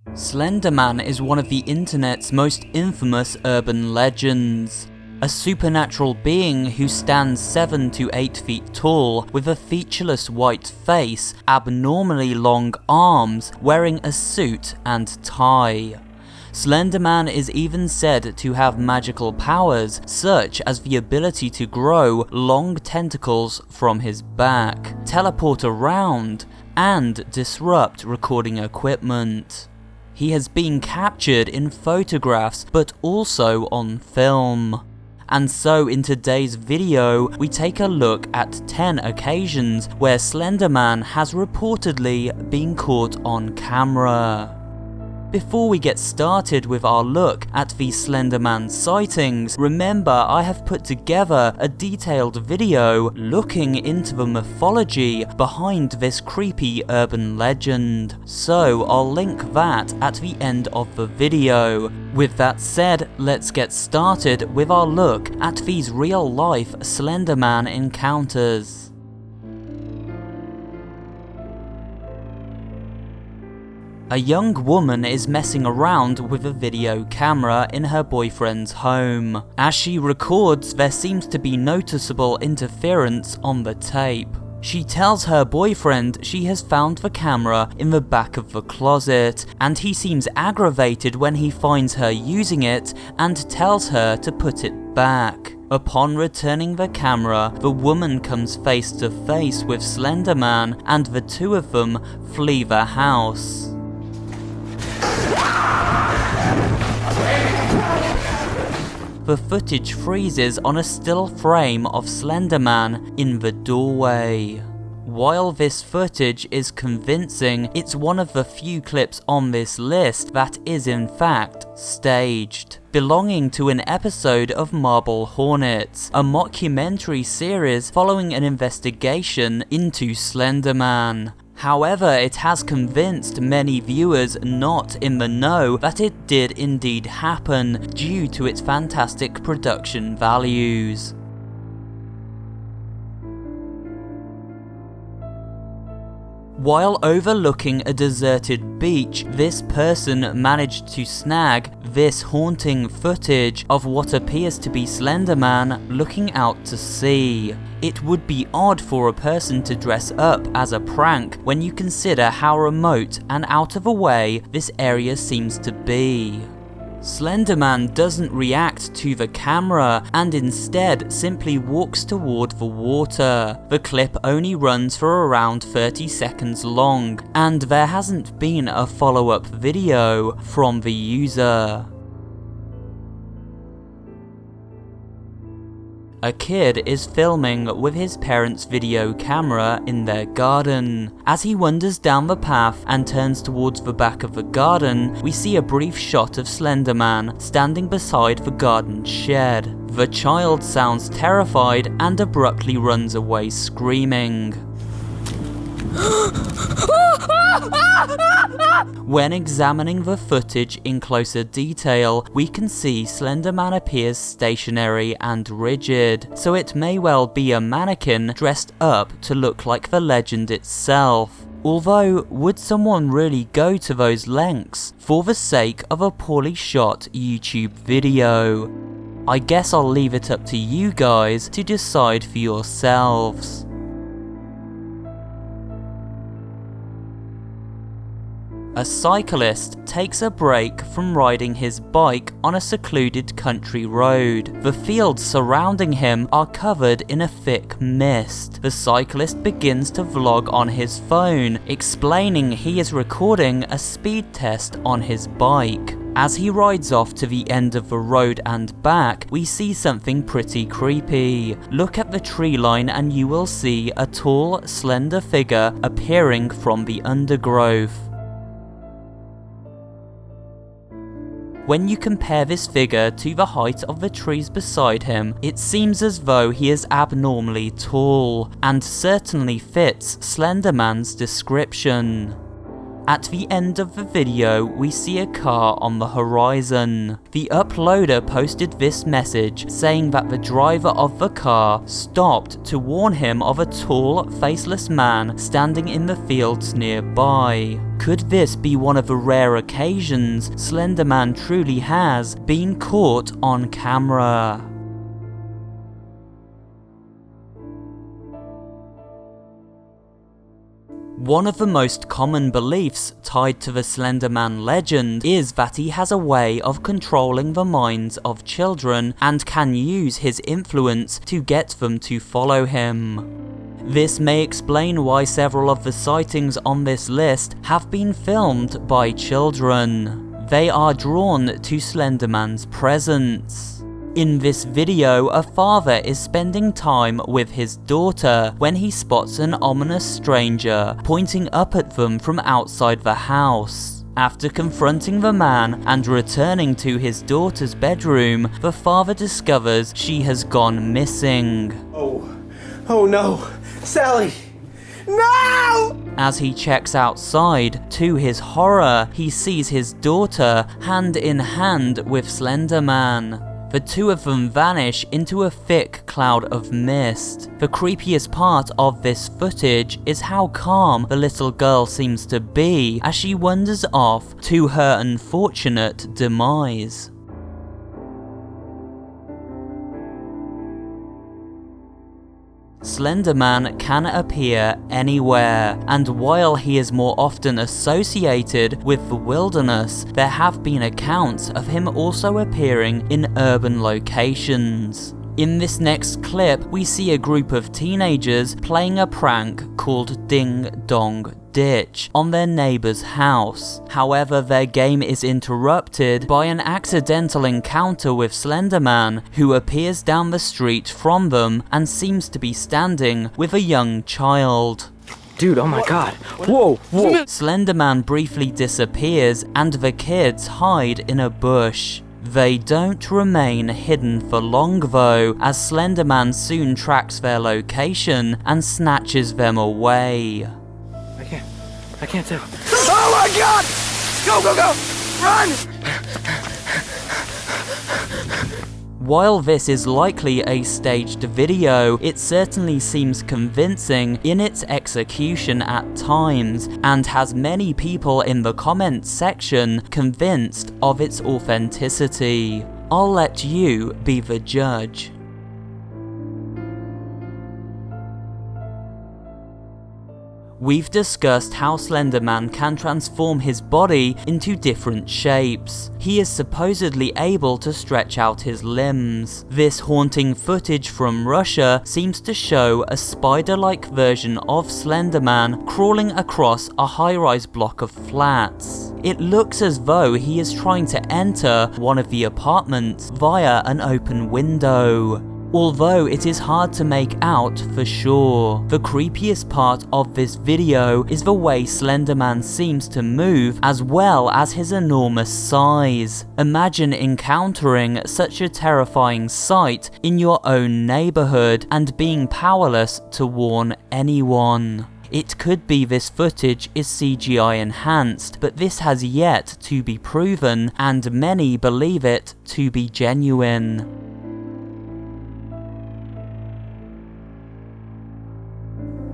Slenderman is one of the internet's most infamous urban legends. A supernatural being who stands 7 to 8 feet tall, with a featureless white face, abnormally long arms, wearing a suit and tie. Slenderman is even said to have magical powers, such as the ability to grow long tentacles from his back, teleport around, and disrupt recording equipment. He has been captured in photographs, but also on film. And so in today's video, we take a look at 10 occasions where Slenderman has reportedly been caught on camera. Before we get started with our look at the Slenderman sightings, remember I have put together a detailed video looking into the mythology behind this creepy urban legend, so I'll link that at the end of the video. With that said, let's get started with our look at these real-life Slenderman encounters. A young woman is messing around with a video camera in her boyfriend's home. As she records, there seems to be noticeable interference on the tape. She tells her boyfriend she has found the camera in the back of the closet, and he seems aggravated when he finds her using it and tells her to put it back. Upon returning the camera, the woman comes face to face with Slenderman, and the two of them flee the house. The footage freezes on a still frame of Slenderman in the doorway. While this footage is convincing, it's one of the few clips on this list that is in fact staged, belonging to an episode of Marble Hornets, a mockumentary series following an investigation into Slenderman. However, it has convinced many viewers not in the know that it did indeed happen due to its fantastic production values. While overlooking a deserted beach, this person managed to snag this haunting footage of what appears to be Slenderman looking out to sea. It would be odd for a person to dress up as a prank when you consider how remote and out of the way this area seems to be. Slenderman doesn't react to the camera and instead simply walks toward the water. The clip only runs for around 30 seconds long, and there hasn't been a follow-up video from the user. A kid is filming with his parents' video camera in their garden. As he wanders down the path and turns towards the back of the garden, we see a brief shot of Slenderman standing beside the garden shed. The child sounds terrified and abruptly runs away screaming. When examining the footage in closer detail, we can see Slenderman appears stationary and rigid, so it may well be a mannequin dressed up to look like the legend itself. Although, would someone really go to those lengths for the sake of a poorly shot YouTube video? I guess I'll leave it up to you guys to decide for yourselves. A cyclist takes a break from riding his bike on a secluded country road. The fields surrounding him are covered in a thick mist. The cyclist begins to vlog on his phone, explaining he is recording a speed test on his bike. As he rides off to the end of the road and back, we see something pretty creepy. Look at the tree line and you will see a tall, slender figure appearing from the undergrowth. When you compare this figure to the height of the trees beside him, it seems as though he is abnormally tall, and certainly fits Slenderman's description. At the end of the video, we see a car on the horizon. The uploader posted this message saying that the driver of the car stopped to warn him of a tall, faceless man standing in the fields nearby. Could this be one of the rare occasions Slenderman truly has been caught on camera? One of the most common beliefs tied to the Slenderman legend is that he has a way of controlling the minds of children and can use his influence to get them to follow him. This may explain why several of the sightings on this list have been filmed by children. They are drawn to Slenderman's presence. In this video, a father is spending time with his daughter when he spots an ominous stranger pointing up at them from outside the house. After confronting the man and returning to his daughter's bedroom, the father discovers she has gone missing. Oh no! Sally! No! As he checks outside, to his horror, he sees his daughter hand in hand with Slenderman. The two of them vanish into a thick cloud of mist. The creepiest part of this footage is how calm the little girl seems to be as she wanders off to her unfortunate demise. Slenderman can appear anywhere, and while he is more often associated with the wilderness, there have been accounts of him also appearing in urban locations. In this next clip, we see a group of teenagers playing a prank called Ding Dong Ditch on their neighbor's house. However, their game is interrupted by an accidental encounter with Slenderman, who appears down the street from them and seems to be standing with a young child. Dude, oh my god. Whoa! Slenderman briefly disappears and the kids hide in a bush. They don't remain hidden for long though, as Slenderman soon tracks their location and snatches them away. I can't tell. Oh my god! Go! Run! While this is likely a staged video, it certainly seems convincing in its execution at times, and has many people in the comments section convinced of its authenticity. I'll let you be the judge. We've discussed how Slenderman can transform his body into different shapes. He is supposedly able to stretch out his limbs. This haunting footage from Russia seems to show a spider-like version of Slenderman crawling across a high-rise block of flats. It looks as though he is trying to enter one of the apartments via an open window, although it is hard to make out for sure. The creepiest part of this video is the way Slenderman seems to move, as well as his enormous size. Imagine encountering such a terrifying sight in your own neighborhood and being powerless to warn anyone. It could be this footage is CGI enhanced, but this has yet to be proven, and many believe it to be genuine.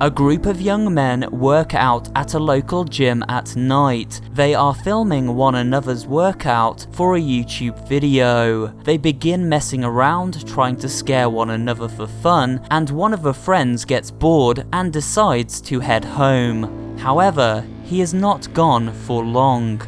A group of young men work out at a local gym at night. They are filming one another's workout for a YouTube video. They begin messing around, trying to scare one another for fun, and one of the friends gets bored and decides to head home. However, he is not gone for long.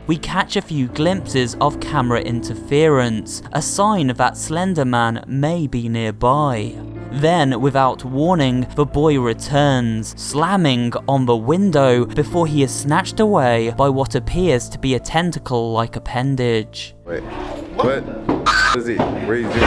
We catch a few glimpses of camera interference, a sign that Slenderman may be nearby. Then, without warning, the boy returns, slamming on the window before he is snatched away by what appears to be a tentacle-like appendage. Wait, what is he? Where is he?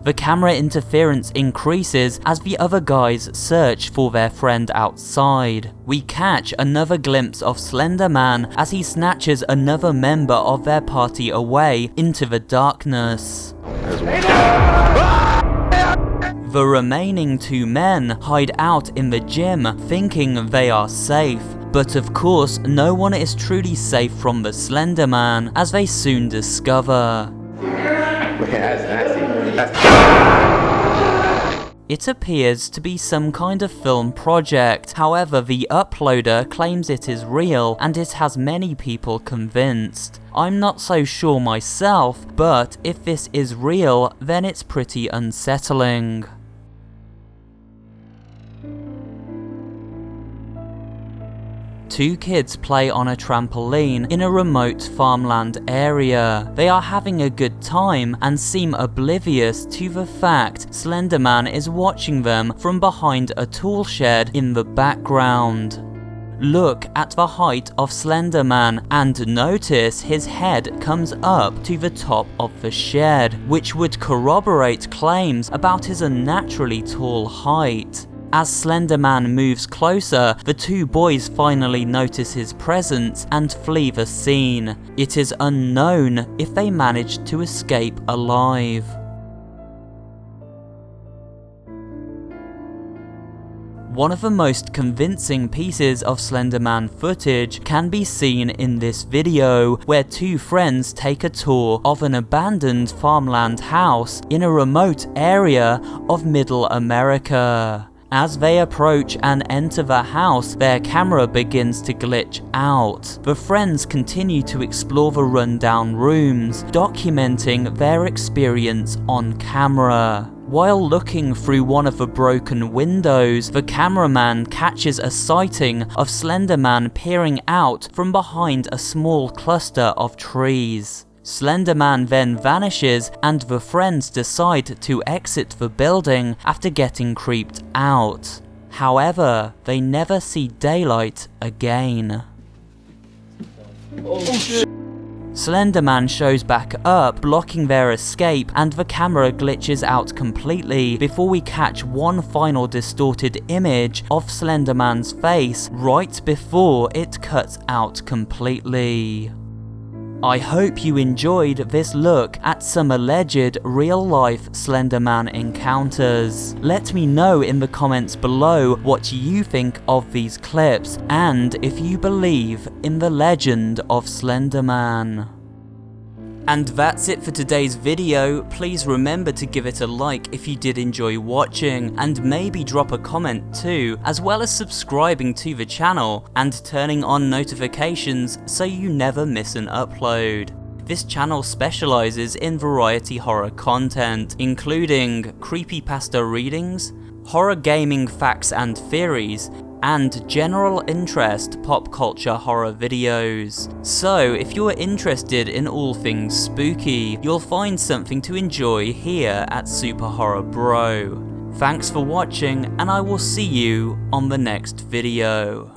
The camera interference increases as the other guys search for their friend outside. We catch another glimpse of Slenderman as he snatches another member of their party away into the darkness. The remaining two men hide out in the gym thinking they are safe, But of course, no one is truly safe from the Slender Man, as they soon discover. That's nasty. It appears to be some kind of film project, however the uploader claims it is real and it has many people convinced. I'm not so sure myself, but if this is real, then it's pretty unsettling. Two kids play on a trampoline in a remote farmland area. They are having a good time and seem oblivious to the fact Slenderman is watching them from behind a tool shed in the background. Look at the height of Slenderman and notice his head comes up to the top of the shed, which would corroborate claims about his unnaturally tall height. As Slenderman moves closer, the two boys finally notice his presence and flee the scene. It is unknown if they managed to escape alive. One of the most convincing pieces of Slenderman footage can be seen in this video, where two friends take a tour of an abandoned farmland house in a remote area of Middle America. As they approach and enter the house, their camera begins to glitch out. The friends continue to explore the rundown rooms, documenting their experience on camera. While looking through one of the broken windows, the cameraman catches a sighting of Slenderman peering out from behind a small cluster of trees. Slenderman then vanishes and the friends decide to exit the building after getting creeped out. However, they never see daylight again. Slenderman shows back up, blocking their escape, and the camera glitches out completely before we catch one final distorted image of Slenderman's face right before it cuts out completely. I hope you enjoyed this look at some alleged real-life Slenderman encounters. Let me know in the comments below what you think of these clips and if you believe in the legend of Slenderman. And that's it for today's video. Please remember to give it a like if you did enjoy watching, and maybe drop a comment too, as well as subscribing to the channel and turning on notifications so you never miss an upload. This channel specializes in variety horror content, including creepypasta readings, horror gaming facts and theories, and general interest pop culture horror videos. So if you're interested in all things spooky, you'll find something to enjoy here at SuperHorrorBro. Thanks for watching, and I will see you on the next video.